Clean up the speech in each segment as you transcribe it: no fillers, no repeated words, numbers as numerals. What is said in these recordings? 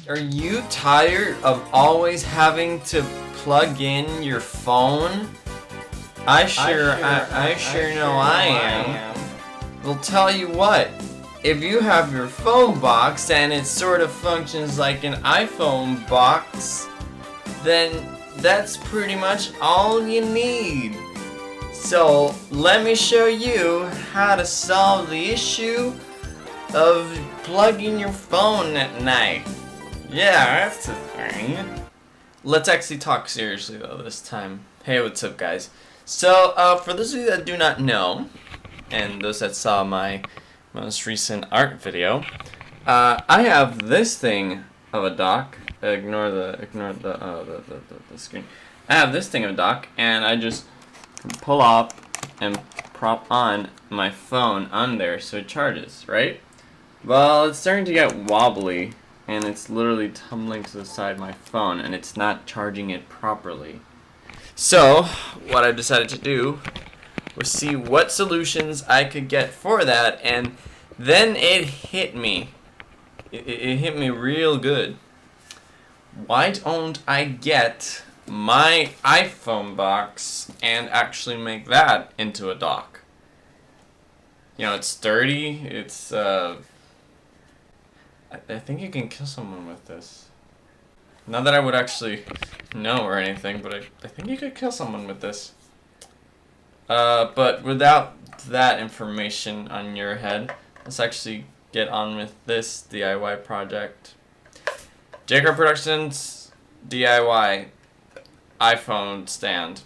Are you tired of always having to plug in your phone? I sure know I am. Well, tell you what, if you have your phone box and it sort of functions like an iPhone box, then that's pretty much all you need. So let me show you how to solve the issue of plugging your phone at night. Yeah, that's the thing. Let's actually talk seriously though this time. Hey, what's up guys? So, for those of you that do not know, and those that saw my most recent art video, I have this thing of a dock. Ignore the screen. I have this thing of a dock, and I just pull up and prop on my phone on there so it charges, right? Well, it's starting to get wobbly, and it's literally tumbling to the side of my phone, and it's not charging it properly. So, what I decided to do was see what solutions I could get for that, and then it hit me. It hit me real good. Why don't I get my iPhone box and actually make that into a dock? You know, it's sturdy, it's, I think you can kill someone with this. Not that I would actually know or anything, but I think you could kill someone with this. But without that information on your head, let's actually get on with this DIY project. Jacob Productions DIY iPhone stand.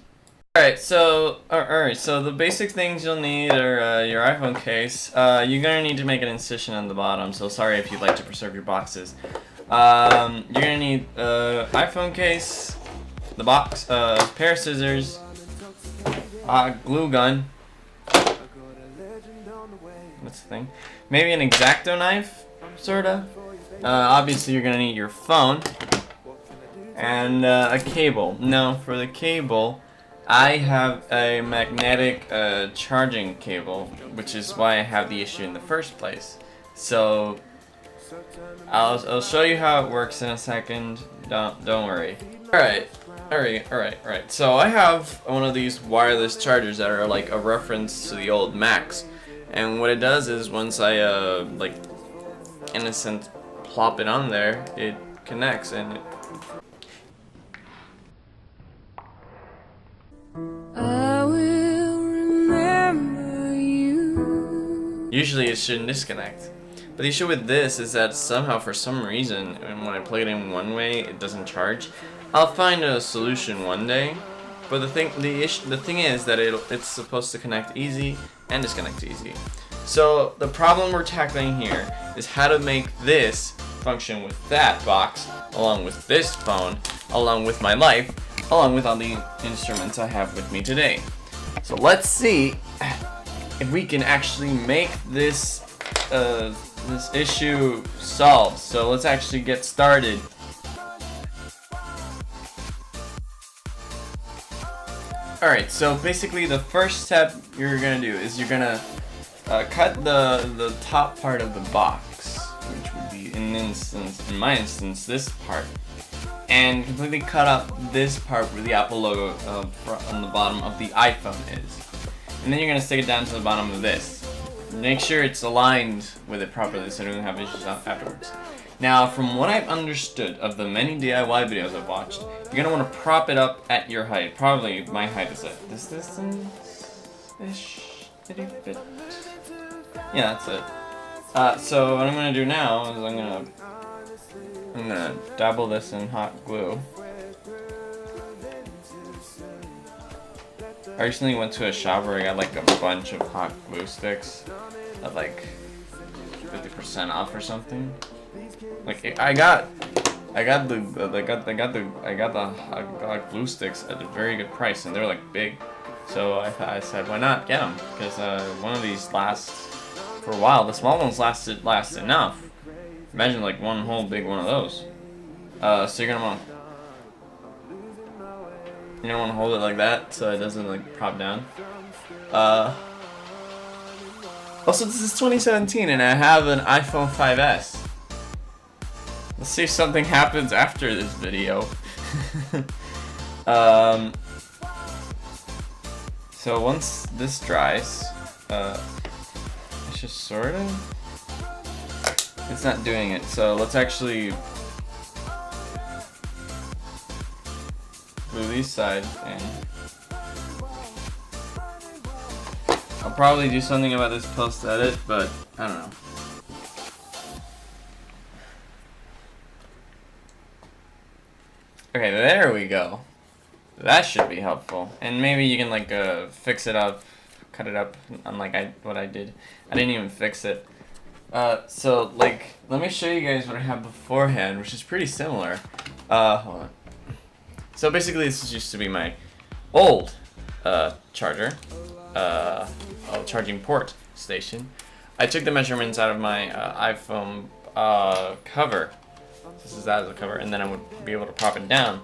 Alright, so the basic things you'll need are your iPhone case. You're gonna need to make an incision on the bottom, so sorry if you'd like to preserve your boxes. You're gonna need iPhone case, the box, pair of scissors, glue gun. What's the thing? Maybe an X-acto knife, sorta. Obviously you're gonna need your phone and a cable. Now for the cable, I have a magnetic charging cable, which is why I have the issue in the first place. So I'll show you how it works in a second. Don't worry. Alright. So I have one of these wireless chargers that are like a reference to the old Macs, and what it does is once I like in a sense plop it on there, it connects and it usually it shouldn't disconnect. But the issue with this is that somehow, for some reason, when I plug it in one way, it doesn't charge. I'll find a solution one day. But the thing is that it's supposed to connect easy and disconnect easy. So the problem we're tackling here is how to make this function with that box, along with this phone, along with my life, along with all the instruments I have with me today. So let's see if we can actually make this this issue solved. So let's actually get started. Alright, so basically the first step you're gonna do is you're gonna cut the top part of the box, which would be in my instance this part, and completely cut up this part where the Apple logo on the bottom of the iPhone is. And then you're going to stick it down to the bottom of this. Make sure it's aligned with it properly so you don't have issues afterwards. Now, from what I've understood of the many DIY videos I've watched, you're going to want to prop it up at your height. Probably my height is at this distance-ish. Did it fit? Yeah, that's it. So what I'm going to do now is I'm going to dabble this in hot glue. I recently went to a shop where I got like a bunch of hot glue sticks at like 50% off or something. Like I got the hot glue sticks at a very good price, and they're like big. So I said, why not get them? Because one of these lasts for a while. The small ones last enough. Imagine like one whole big one of those. So you're gonna want to hold it like that so it doesn't like prop down. Also, this is 2017 and I have an iPhone 5S. Let's see if something happens after this video. So once this dries, it's just sort of... It's not doing it, so let's actually glue these sides in. I'll probably do something about this post-edit, but I don't know. Okay, there we go. That should be helpful. And maybe you can like fix it up, cut it up, unlike what I did. I didn't even fix it. So like, let me show you guys what I have beforehand, which is pretty similar. Hold on. So basically this used to be my old charger, charging port station. I took the measurements out of my iPhone cover. This is that as a cover, and then I would be able to prop it down.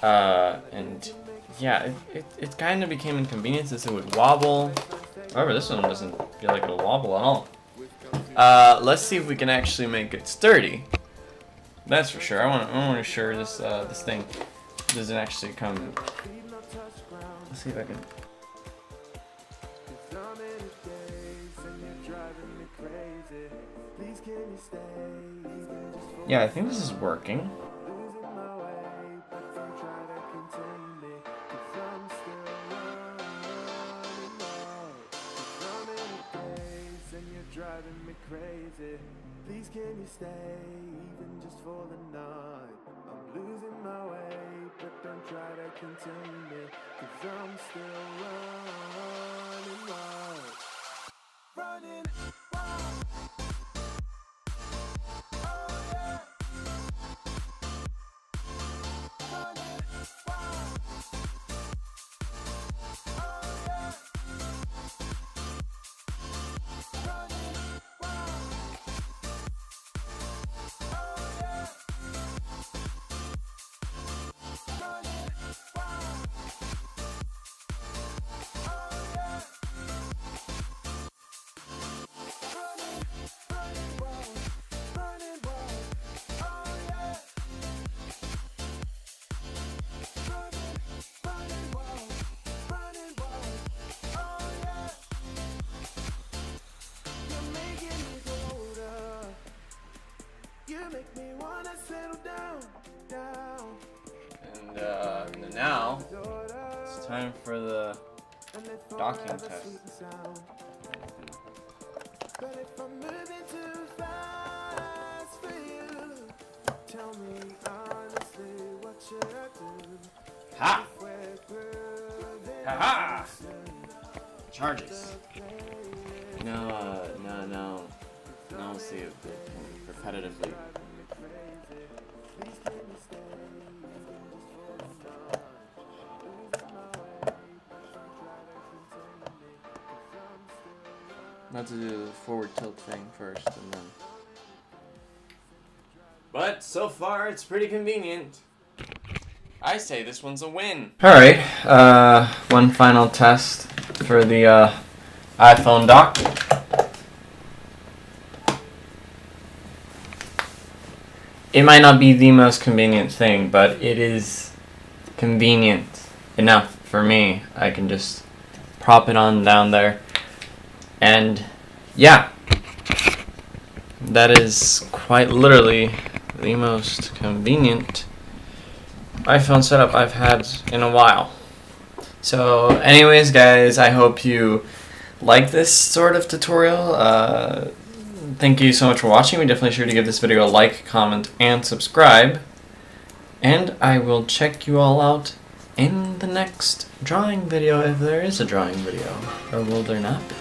And yeah, it kind of became inconvenient since it would wobble. However, this one doesn't feel like it'll wobble at all. Let's see if we can actually make it sturdy. That's for sure. I want to ensure this this thing doesn't actually come. Let's see if I can. Yeah, I think this is working. Driving me crazy. Please can you stay even just for the night? I'm losing my way, but don't try to contain me, 'cause I'm still running wild. Running wild. Oh yeah. Running wild. Oh yeah. Make me wanna settle down. And now it's time for the docking test. But if I'm moving too fast for you, tell me honestly, what should I do? Ha! Ha-ha! Charges. No, let's see if it can repetitively. Not to do the forward tilt thing first and then. But so far it's pretty convenient. I say this one's a win. Alright, one final test for the iPhone dock. It might not be the most convenient thing, but it is convenient enough for me. I can just prop it on down there. And yeah, that is quite literally the most convenient iPhone setup I've had in a while. So anyways guys, I hope you like this sort of tutorial. Thank you so much for watching. Be definitely sure to give this video a like, comment, and subscribe. And I will check you all out in the next drawing video, if there is a drawing video. Or will there not be?